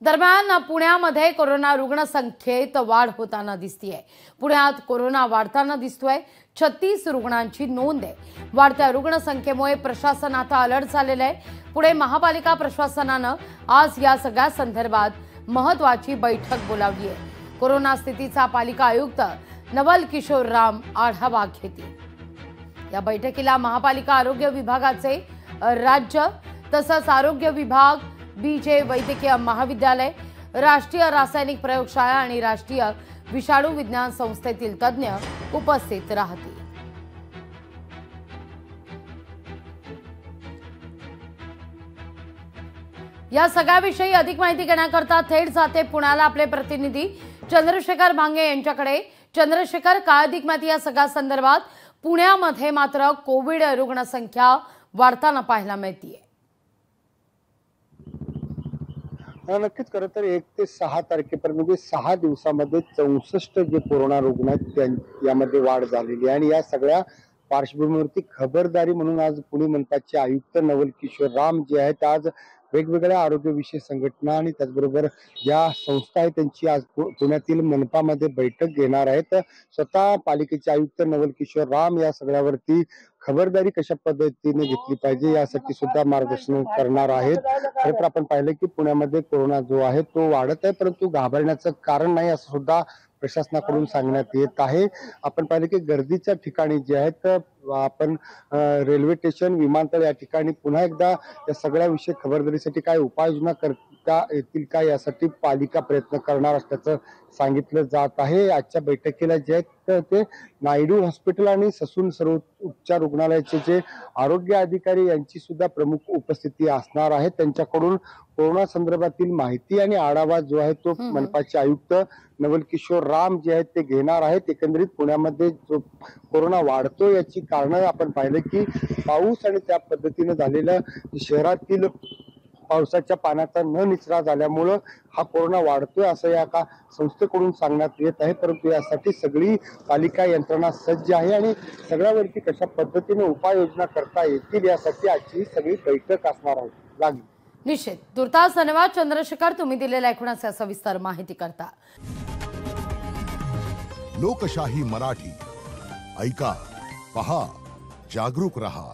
दरम्यान पुण्यामध्ये कोरोना रुग्ण संख्येत वाढ होताना दिसतीये। पुण्यात कोरोना वाढताना दिसतोय। 36 रुग्णांची नोंद आहे। वाढत्या रुग्ण संख्येमुळे प्रशासन आता अलर्ट झालेलं आहे। पुणे महापालिका प्रशासनानं आज या सगळ्या संदर्भात महत्त्वाची बैठक बोलावली आहे। कोरोना स्थितीचा पालिका आयुक्त नवल किशोर राम आढावा घेतील। या बैठकीला महापालिका आरोग्य विभागाचे राज्य तसंच आरोग्य विभाग, बीजे वैद्यकीय महाविद्यालय, राष्ट्रीय रासायनिक प्रयोगशाळा आणि राष्ट्रीय विषाणू विज्ञान संस्थेतील तज्ञ उपस्थित राहतील। या सगळ्याविषयी अधिक माहिती घेण्याकरता थेट जाते पुण्याला आपले प्रतिनिधी चंद्रशेखर भांगे यांच्याकडे। चंद्रशेखर, काय अधिक माहिती या सगळ्या संदर्भात? पुण्यामध्ये मात्र कोविड रुग्णसंख्या वाढताना पाहायला मिळते। नक्कीच खरं तर 1 ते 6 तारखेपर्यंत म्हणजे 6 दिवसामध्ये 64 जे कोरोना रुग्ण आहेत यामध्ये वाढ झालेली आहे। आणि या सगळ्या पार्श्वभूमीवरती खबरदारी म्हणून आज पुणे मनपाचे आयुक्त नवल किशोर राम जे आहेत आज वेगवेगळ्या आरोग्यविषयक संघटना आणि त्याचबरोबर ज्या संस्था आहेत त्यांची आज पुण्यातील मनपामध्ये बैठक घेणार आहेत। स्वतः पालिकेचे आयुक्त नवल किशोर राम या सगळ्यावरती खबरदारी कशा पद्धतीने घेतली पाहिजे यासाठी सुद्धा मार्गदर्शन करणार आहेत। खरं तर आपण पाहिलं की पुण्यामध्ये कोरोना जो आहे तो वाढत आहे, परंतु घाबरण्याचं कारण नाही असं सुद्धा प्रशासनाकडून सांगण्यात येत आहे। आपण पाहिलं की गर्दीच्या ठिकाणी जे आहेत आपण रेल्वे स्टेशन, विमानतळ या ठिकाणी पुन्हा एकदा या सगळ्या विषय खबरदारीसाठी काय उपाययोजना करता येतील का यासाठी पालिका प्रयत्न करणार असल्याचं सांगितलं जात आहे। आजच्या बैठकीला जे आहेत ते नायडू हॉस्पिटल आणि ससून सर्व उपचार रुग्णालयाचे जे आरोग्य अधिकारी यांची सुद्धा प्रमुख उपस्थिती असणार आहे। त्यांच्याकडून कोरोना संदर्भातील माहिती आणि आढावा जो आहे तो मनपाचे आयुक्त नवल किशोर राम जे आहेत ते घेणार आहेत। एकंदरीत पुण्यामध्ये जो कोरोना वाढतो याची कारणं आपण पाहिलं की पाऊस आणि त्या पद्धतीने झालेल्या शहरातील पावसाच्या पाण्याचा न निचरा झाल्यामुळे हा कोरोना वाढतोय असं या का संस्थेकडून सांगण्यात येत आहे। परंतु यासाठी सगळी पालिका यंत्रणा सज्ज आहे आणि सगळ्यावरती कशा पद्धतीने उपाययोजना करता येतील यासाठी आजची सगळी बैठक असणार आहे। लागली निश्चित। तुर्तास धन्यवाद चंद्रशेखर, तुम्ही दिलेल्या एकूणच सविस्तर माहिती करता। लोकशाही मराठी ऐका, पहा, जागरूक रहा।